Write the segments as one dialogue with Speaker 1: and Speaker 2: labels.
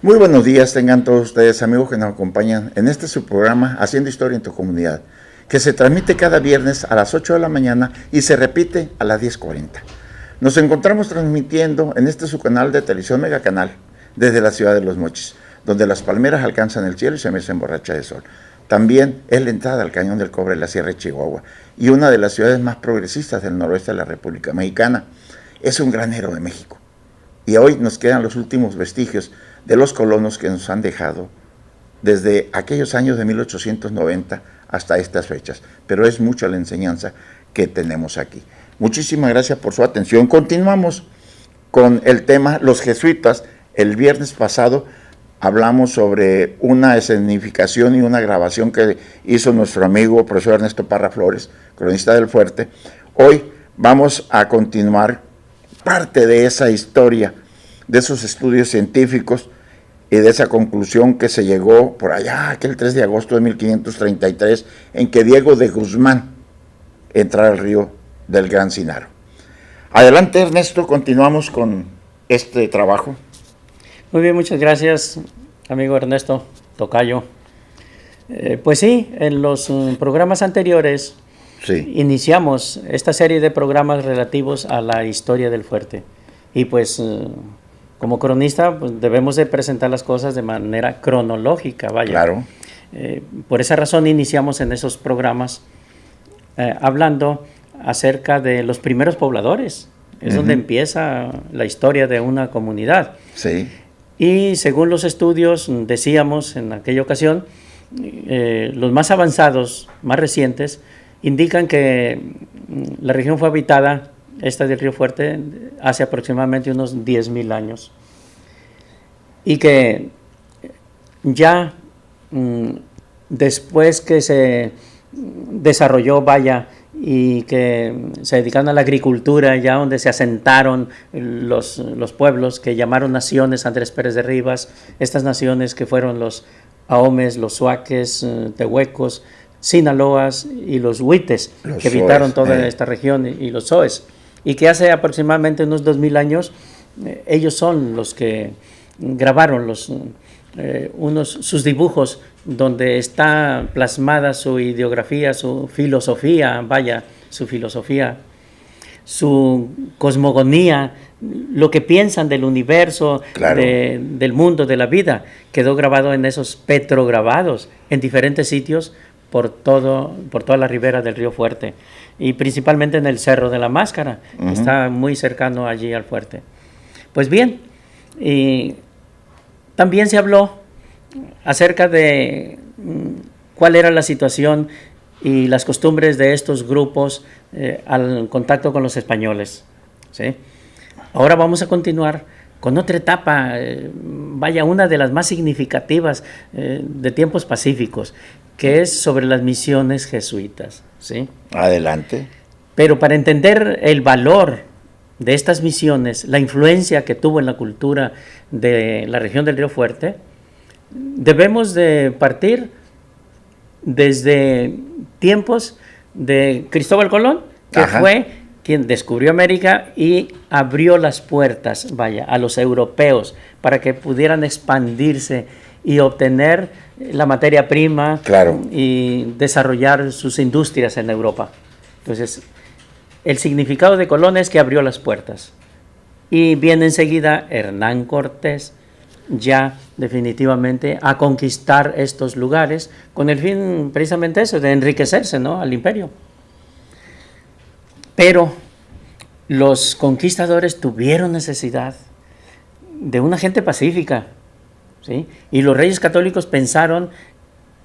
Speaker 1: Muy buenos días, tengan todos ustedes, amigos que nos acompañan en este su programa Haciendo Historia en tu Comunidad, que se transmite cada viernes a las 8 de la mañana y se repite a las 10:40. Nos encontramos transmitiendo en este su canal de televisión Mega Canal desde la ciudad de Los Mochis, donde las palmeras alcanzan el cielo y se mecen borracha de sol. También es la entrada al Cañón del Cobre de la Sierra de Chihuahua y una de las ciudades más progresistas del noroeste de la República Mexicana. Es un granero de México. Y hoy nos quedan los últimos vestigios de los colonos que nos han dejado desde aquellos años de 1890 hasta estas fechas. Pero es mucha la enseñanza que tenemos aquí. Muchísimas gracias por su atención. Continuamos con el tema Los Jesuitas. El viernes pasado hablamos sobre una escenificación y una grabación que hizo nuestro amigo profesor Ernesto Parra Flores, cronista del Fuerte. Hoy vamos a continuar parte de esa historia, de esos estudios científicos y de esa conclusión que se llegó por allá, aquel 3 de agosto de 1533, en que Diego de Guzmán entrara al río del Gran Cinaro. Adelante, Ernesto, continuamos con este trabajo.
Speaker 2: Muy bien, muchas gracias, amigo Ernesto Tocayo. Pues sí, en los programas anteriores iniciamos esta serie de programas relativos a la historia del fuerte. Y pues como cronista pues, debemos de presentar las cosas de manera cronológica, vaya.
Speaker 1: Claro.
Speaker 2: Por esa razón iniciamos en esos programas hablando acerca de los primeros pobladores. Es donde empieza la historia de una comunidad.
Speaker 1: Sí.
Speaker 2: Y según los estudios, decíamos en aquella ocasión, los más avanzados, más recientes, indican que la región fue habitada, esta del Río Fuerte, hace aproximadamente unos 10,000 años. Y que ya después que se desarrolló, vaya, y que se dedicaron a la agricultura, ya donde se asentaron los pueblos que llamaron naciones Andrés Pérez de Rivas, estas naciones que fueron los ahomes, los suaques, tehuecos, sinaloas y los huites, que habitaron toda esta región, y los zoes, y que hace aproximadamente unos 2,000 años ellos son los que grabaron sus dibujos donde está plasmada su ideografía, su filosofía, vaya, su filosofía, su cosmogonía, lo que piensan del universo,
Speaker 1: claro,
Speaker 2: del mundo, de la vida, quedó grabado en esos petrograbados en diferentes sitios por toda la ribera del Río Fuerte y principalmente en el Cerro de la Máscara, que está muy cercano allí al fuerte. Pues bien, y también se habló acerca de cuál era la situación y las costumbres de estos grupos al contacto con los españoles, ¿sí? Ahora vamos a continuar con otra etapa, vaya, una de las más significativas de tiempos pacíficos, que es sobre las misiones jesuitas, ¿sí?
Speaker 1: Adelante.
Speaker 2: Pero para entender el valor de estas misiones, la influencia que tuvo en la cultura de la región del Río Fuerte, debemos de partir desde tiempos de Cristóbal Colón, que fue quien descubrió América y abrió las puertas, vaya, a los europeos para que pudieran expandirse y obtener la materia prima,
Speaker 1: claro,
Speaker 2: y desarrollar sus industrias en Europa. Entonces, el significado de Colón es que abrió las puertas. Y viene enseguida Hernán Cortés, ya definitivamente a conquistar estos lugares con el fin precisamente eso, de enriquecerse, ¿no?, al imperio. Pero los conquistadores tuvieron necesidad de una gente pacífica, ¿sí? Y los reyes católicos pensaron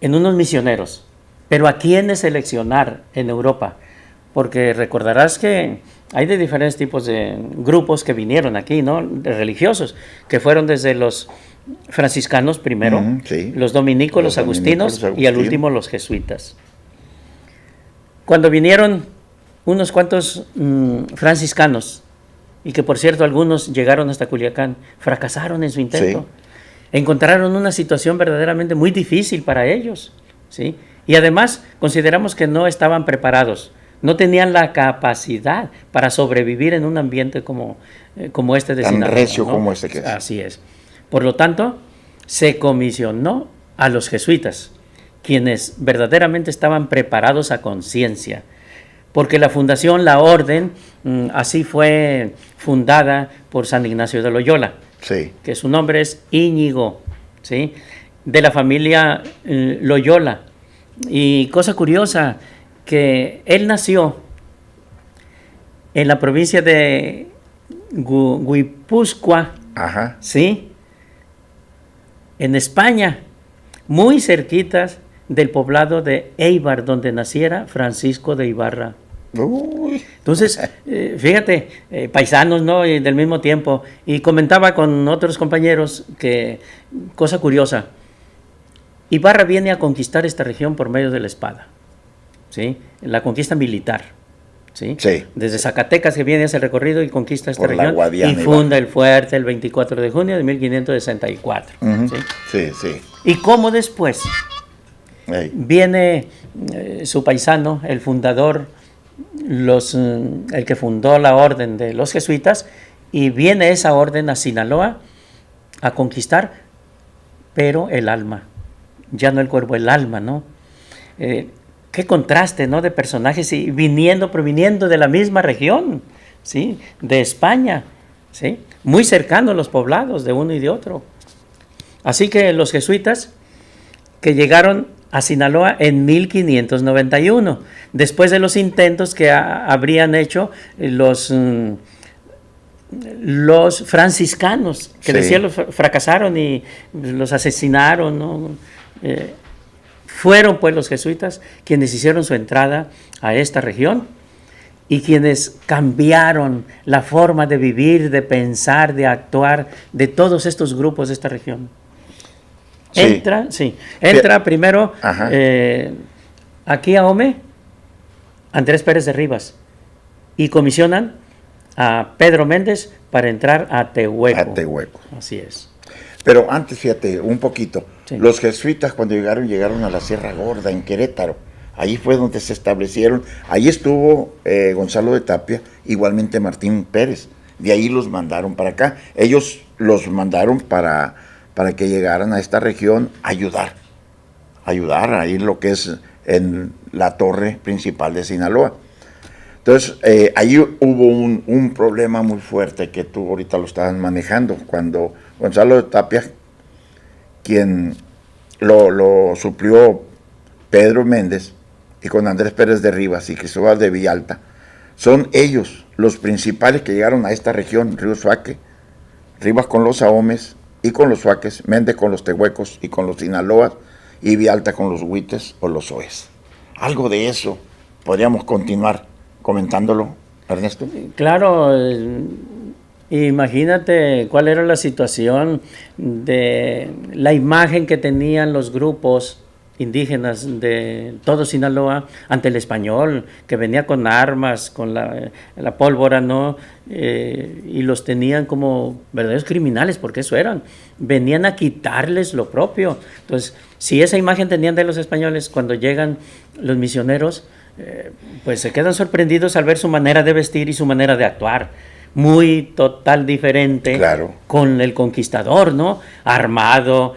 Speaker 2: en unos misioneros, pero ¿a quiénes seleccionar en Europa? Porque recordarás que hay de diferentes tipos de grupos que vinieron aquí, ¿no?, de religiosos, que fueron desde los franciscanos primero,
Speaker 1: sí,
Speaker 2: los dominicos, los agustinos y al último los jesuitas. Cuando vinieron unos cuantos franciscanos, y que por cierto algunos llegaron hasta Culiacán, fracasaron en su intento, encontraron una situación verdaderamente muy difícil para ellos, ¿sí? Y además consideramos que no estaban preparados, no tenían la capacidad para sobrevivir en un ambiente como este de Sinaloa,
Speaker 1: tan recio,
Speaker 2: ¿no?,
Speaker 1: como este que es.
Speaker 2: Así es. Por lo tanto, se comisionó a los jesuitas, quienes verdaderamente estaban preparados a conciencia, porque la fundación, la orden, así fue fundada por San Ignacio de Loyola,
Speaker 1: Sí.
Speaker 2: que su nombre es Íñigo, ¿sí? De la familia Loyola. Y cosa curiosa, que él nació en la provincia de Guipúzcoa,
Speaker 1: Ajá.
Speaker 2: ¿sí? En España, muy cerquitas del poblado de Eibar, donde naciera Francisco de Ibarra.
Speaker 1: Uy.
Speaker 2: Entonces, fíjate, paisanos, ¿no? Y del mismo tiempo. Y comentaba con otros compañeros que, cosa curiosa, Ibarra viene a conquistar esta región por medio de la espada, ¿sí? La conquista militar, ¿sí?
Speaker 1: Sí.
Speaker 2: Desde Zacatecas, que viene ese recorrido y conquista esta
Speaker 1: Por la
Speaker 2: región
Speaker 1: Guadiana,
Speaker 2: y funda el fuerte el 24 de junio de 1564.
Speaker 1: Ujú.
Speaker 2: ¿Sí?
Speaker 1: Sí, sí.
Speaker 2: Y cómo después
Speaker 1: Ey.
Speaker 2: viene su paisano, el fundador, el que fundó la orden de los jesuitas, y viene esa orden a Sinaloa a conquistar, pero el alma, ya no el cuerpo, el alma, ¿no? Qué contraste, ¿no? De personajes y proviniendo de la misma región, ¿sí? De España, ¿sí? Muy cercanos los poblados de uno y de otro. Así que los jesuitas que llegaron a Sinaloa en 1591, después de los intentos que habrían hecho los franciscanos, que
Speaker 1: Sí.
Speaker 2: decían fracasaron y los asesinaron, ¿no? Fueron pues los jesuitas quienes hicieron su entrada a esta región y quienes cambiaron la forma de vivir, de pensar, de actuar de todos estos grupos de esta región.
Speaker 1: Sí.
Speaker 2: Entra primero
Speaker 1: Ajá.
Speaker 2: aquí a Ome, Andrés Pérez de Rivas, y comisionan a Pedro Méndez para entrar a Tehueco.
Speaker 1: A Tehueco.
Speaker 2: Así es.
Speaker 1: Pero antes, fíjate, un poquito.
Speaker 2: Sí.
Speaker 1: Los jesuitas cuando llegaron a la Sierra Gorda, en Querétaro. Ahí fue donde se establecieron. Ahí estuvo Gonzalo de Tapia, igualmente Martín Pérez. De ahí los mandaron para acá. Ellos los mandaron para que llegaran a esta región a ayudar. Ayudar ahí lo que es en la torre principal de Sinaloa. Entonces, ahí hubo un problema muy fuerte que tú ahorita lo estabas manejando, cuando Gonzalo de Tapia, quien lo suplió Pedro Méndez, y con Andrés Pérez de Rivas y Cristóbal de Villalta, son ellos los principales que llegaron a esta región, Río Suaque, Rivas con los Ahomes y con los Suaques, Méndez con los Tehuecos y con los Sinaloas, y Villalta con los Huites o los Oes. Algo de eso podríamos continuar comentándolo, Ernesto.
Speaker 2: Claro, imagínate cuál era la situación de la imagen que tenían los grupos indígenas de todo Sinaloa ante el español, que venía con armas, con la pólvora, ¿no? Y los tenían como verdaderos criminales, porque eso eran. Venían a quitarles lo propio. Entonces, si esa imagen tenían de los españoles, cuando llegan los misioneros, pues se quedan sorprendidos al ver su manera de vestir y su manera de actuar. Muy total diferente,
Speaker 1: claro,
Speaker 2: con el conquistador, ¿no? Armado,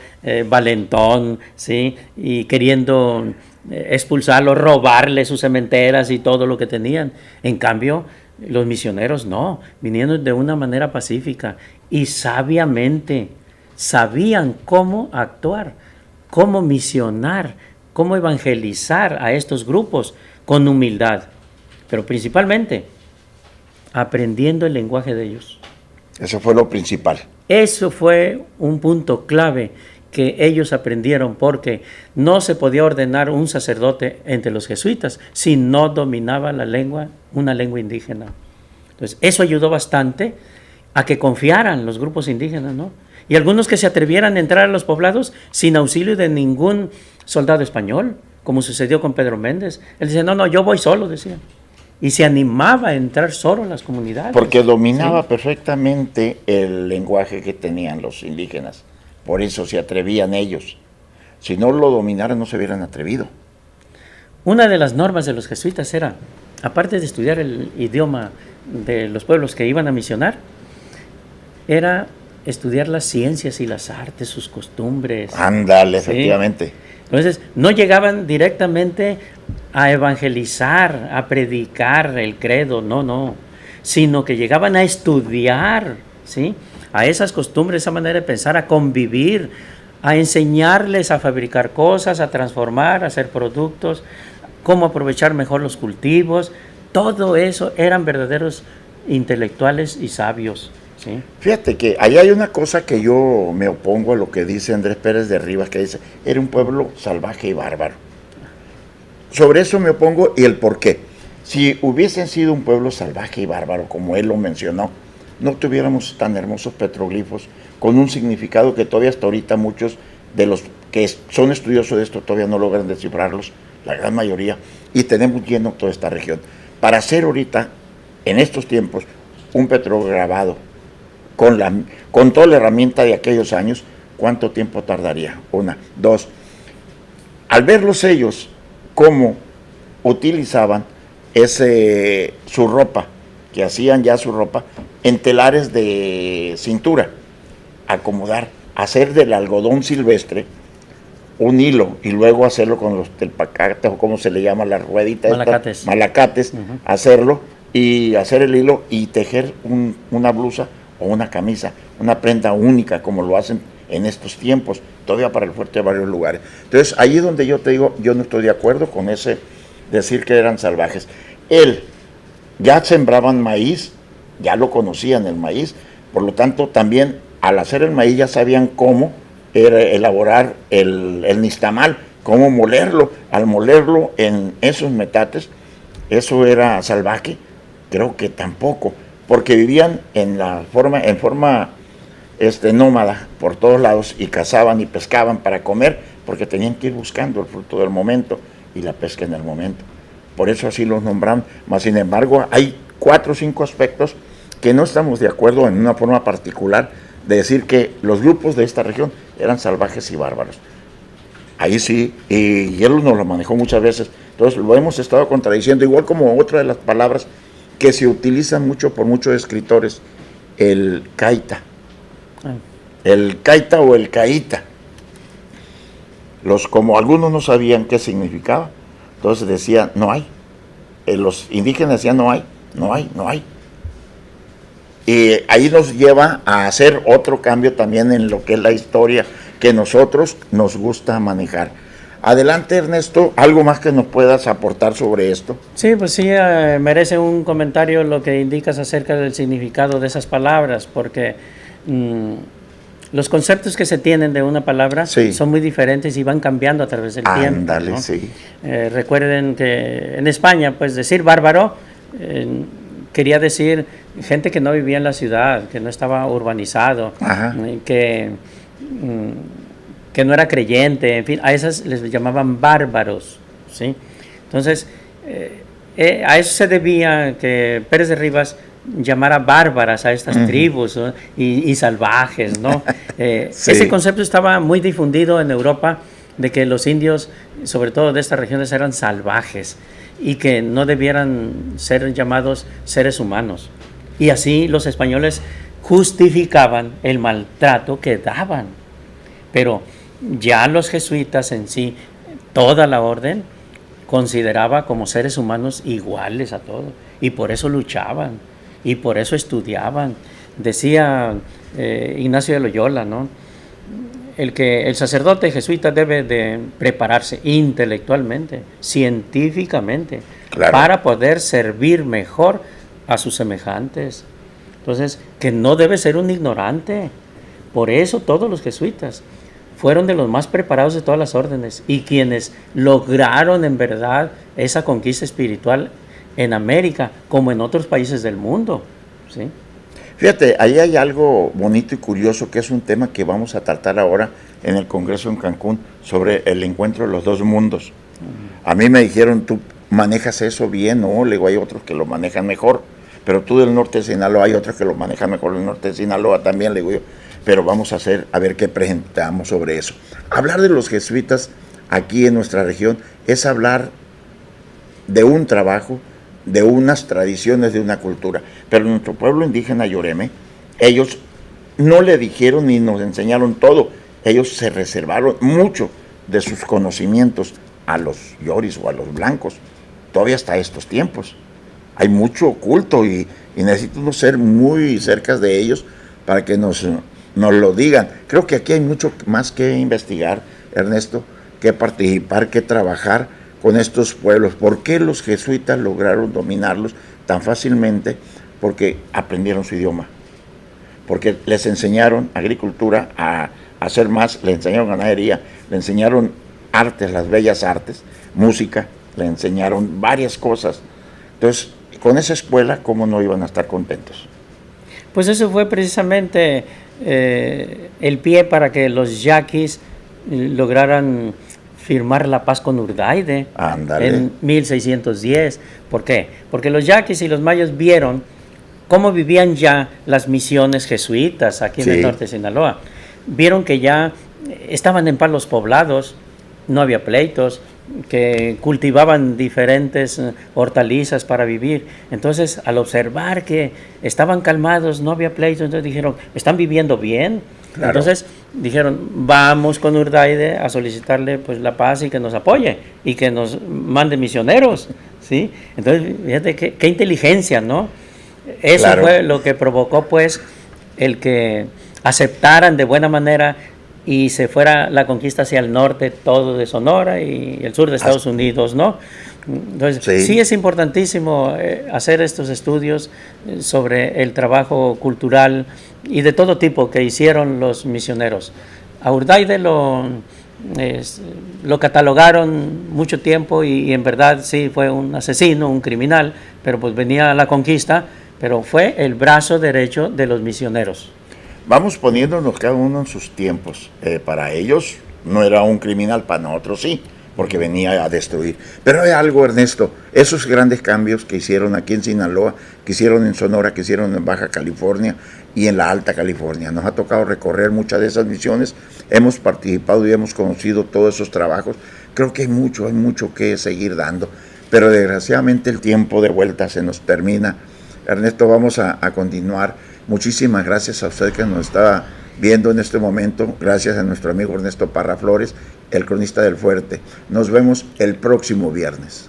Speaker 2: valentón, ¿sí? Y queriendo expulsarlo, robarle sus cementeras y todo lo que tenían. En cambio, los misioneros no, vinieron de una manera pacífica y sabiamente sabían cómo actuar, cómo misionar, cómo evangelizar a estos grupos con humildad, pero principalmente aprendiendo el lenguaje de ellos.
Speaker 1: Eso fue lo principal.
Speaker 2: Eso fue un punto clave que ellos aprendieron, porque no se podía ordenar un sacerdote entre los jesuitas si no dominaba la lengua, una lengua indígena. Entonces, eso ayudó bastante a que confiaran los grupos indígenas, ¿no? Y algunos que se atrevieran a entrar a los poblados sin auxilio de ningún soldado español, como sucedió con Pedro Méndez. Él decía, no, yo voy solo, decía. Y se animaba a entrar solo en las comunidades.
Speaker 1: Porque dominaba perfectamente el lenguaje que tenían los indígenas. Por eso se atrevían ellos. Si no lo dominaran, no se hubieran atrevido.
Speaker 2: Una de las normas de los jesuitas era, aparte de estudiar el idioma de los pueblos que iban a misionar, era estudiar las ciencias y las artes, sus costumbres.
Speaker 1: Ándale,
Speaker 2: ¿sí?
Speaker 1: efectivamente.
Speaker 2: Entonces, no llegaban directamente a evangelizar, a predicar el credo, no, sino que llegaban a estudiar, ¿sí? A esas costumbres, esa manera de pensar, a convivir, a enseñarles a fabricar cosas, a transformar, a hacer productos, cómo aprovechar mejor los cultivos. Todo eso eran verdaderos intelectuales y sabios, ¿sí?
Speaker 1: Fíjate que ahí hay una cosa que yo me opongo a lo que dice Andrés Pérez de Rivas, que dice, era un pueblo salvaje y bárbaro. Sobre eso me opongo y el por qué. Si hubiesen sido un pueblo salvaje y bárbaro, como él lo mencionó, no tuviéramos tan hermosos petroglifos con un significado que todavía hasta ahorita muchos de los que son estudiosos de esto todavía no logran descifrarlos, la gran mayoría, y tenemos lleno toda esta región. Para hacer ahorita, en estos tiempos, un petrograbado con toda la herramienta de aquellos años, ¿cuánto tiempo tardaría? Una. Dos, al verlos ellos, cómo utilizaban su ropa, que hacían ya su ropa, en telares de cintura, acomodar, hacer del algodón silvestre un hilo y luego hacerlo con los telpacates o como se le llama la ruedita malacates, hacerlo y hacer el hilo y tejer una blusa o una camisa, una prenda única como lo hacen en estos tiempos, todavía para el fuerte de varios lugares. Entonces ahí es donde yo te digo, yo no estoy de acuerdo con ese decir que eran salvajes. Ya sembraban maíz, ya lo conocían el maíz, por lo tanto también al hacer el maíz ya sabían cómo elaborar el nixtamal, cómo molerlo. Al molerlo en esos metates, eso era salvaje, creo que tampoco, porque vivían en forma nómada por todos lados y cazaban y pescaban para comer, porque tenían que ir buscando el fruto del momento y la pesca en el momento. Por eso así los nombraron, mas sin embargo hay 4 o 5 aspectos que no estamos de acuerdo en una forma particular de decir que los grupos de esta región eran salvajes y bárbaros. Ahí sí, y él nos lo manejó muchas veces, entonces lo hemos estado contradiciendo, igual como otra de las palabras que se utilizan mucho por muchos escritores, el caita. El caita o el caíta. Como algunos no sabían qué significaba, entonces decían, no hay. Los indígenas decían, no hay. Y ahí nos lleva a hacer otro cambio también en lo que es la historia que nosotros nos gusta manejar. Adelante, Ernesto, ¿algo más que nos puedas aportar sobre esto?
Speaker 2: Sí, pues sí, merece un comentario lo que indicas acerca del significado de esas palabras, porque los conceptos que se tienen de una palabra son muy diferentes y van cambiando a través del tiempo.
Speaker 1: Ándale, ¿no? Sí.
Speaker 2: Recuerden que en España, pues decir bárbaro quería decir gente que no vivía en la ciudad, que no estaba urbanizado, que no era creyente, en fin, a esas les llamaban bárbaros, ¿sí? Entonces, a eso se debía que Pérez de Rivas llamara bárbaras a estas tribus, ¿no? y salvajes, ¿no? Sí. Ese concepto estaba muy difundido en Europa, de que los indios, sobre todo de estas regiones, eran salvajes y que no debieran ser llamados seres humanos. Y así los españoles justificaban el maltrato que daban. Pero ya los jesuitas en sí, toda la orden, consideraba como seres humanos iguales a todos. Y por eso luchaban, y por eso estudiaban. Decía Ignacio de Loyola, ¿no? El sacerdote jesuita debe de prepararse intelectualmente, científicamente, para poder servir mejor a sus semejantes. Entonces, que no debe ser un ignorante. Por eso todos los jesuitas fueron de los más preparados de todas las órdenes y quienes lograron en verdad esa conquista espiritual en América como en otros países del mundo, ¿sí?
Speaker 1: Fíjate, ahí hay algo bonito y curioso que es un tema que vamos a tratar ahora en el Congreso en Cancún sobre el encuentro de los dos mundos. A mí me dijeron, tú manejas eso bien, ¿no? Le digo, hay otros que lo manejan mejor, pero tú del norte de Sinaloa, hay otros que lo manejan mejor del norte de Sinaloa también, le digo yo, pero vamos a ver qué presentamos sobre eso. Hablar de los jesuitas aquí en nuestra región es hablar de un trabajo, de unas tradiciones, de una cultura. Pero nuestro pueblo indígena Yoreme, ellos no le dijeron ni nos enseñaron todo. Ellos se reservaron mucho de sus conocimientos a los lloris o a los blancos. Todavía hasta estos tiempos. Hay mucho oculto y necesitamos ser muy cerca de ellos para que nos lo digan. Creo que aquí hay mucho más que investigar, Ernesto, que participar, que trabajar con estos pueblos. ¿Por qué los jesuitas lograron dominarlos tan fácilmente? Porque aprendieron su idioma, porque les enseñaron agricultura a hacer más, le enseñaron ganadería, le enseñaron artes, las bellas artes, música, le enseñaron varias cosas. Entonces, con esa escuela, ¿cómo no iban a estar contentos?
Speaker 2: Pues eso fue precisamente el pie para que los yaquis lograran firmar la paz con Hurtado en 1610. ¿Por qué? Porque los yaquis y los mayos vieron cómo vivían ya las misiones jesuitas aquí en el norte de Sinaloa. Vieron que ya estaban en paz los poblados, no había pleitos, que cultivaban diferentes hortalizas para vivir. Entonces, al observar que estaban calmados, no había pleitos, entonces dijeron, ¿están viviendo bien? Claro. Entonces dijeron, vamos con Hurtado a solicitarle pues la paz y que nos apoye y que nos mande misioneros, ¿sí? Entonces, fíjate qué inteligencia, ¿no? Eso fue lo que provocó pues el que aceptaran de buena manera y se fuera la conquista hacia el norte, todo de Sonora y el sur de Estados Unidos, ¿no? Entonces, sí es importantísimo hacer estos estudios sobre el trabajo cultural y de todo tipo que hicieron los misioneros. A Hurtado lo catalogaron mucho tiempo y en verdad sí fue un asesino, un criminal, pero pues venía a la conquista, pero fue el brazo derecho de los misioneros.
Speaker 1: Vamos poniéndonos cada uno en sus tiempos. Para ellos no era un criminal, para nosotros sí, porque venía a destruir. Pero hay algo, Ernesto, esos grandes cambios que hicieron aquí en Sinaloa, que hicieron en Sonora, que hicieron en Baja California y en la Alta California. Nos ha tocado recorrer muchas de esas misiones, hemos participado y hemos conocido todos esos trabajos. Creo que hay mucho que seguir dando, pero desgraciadamente el tiempo de vuelta se nos termina. Ernesto, vamos a continuar. Muchísimas gracias a usted que nos está viendo en este momento. Gracias a nuestro amigo Ernesto Parra Flores, el cronista del Fuerte. Nos vemos el próximo viernes.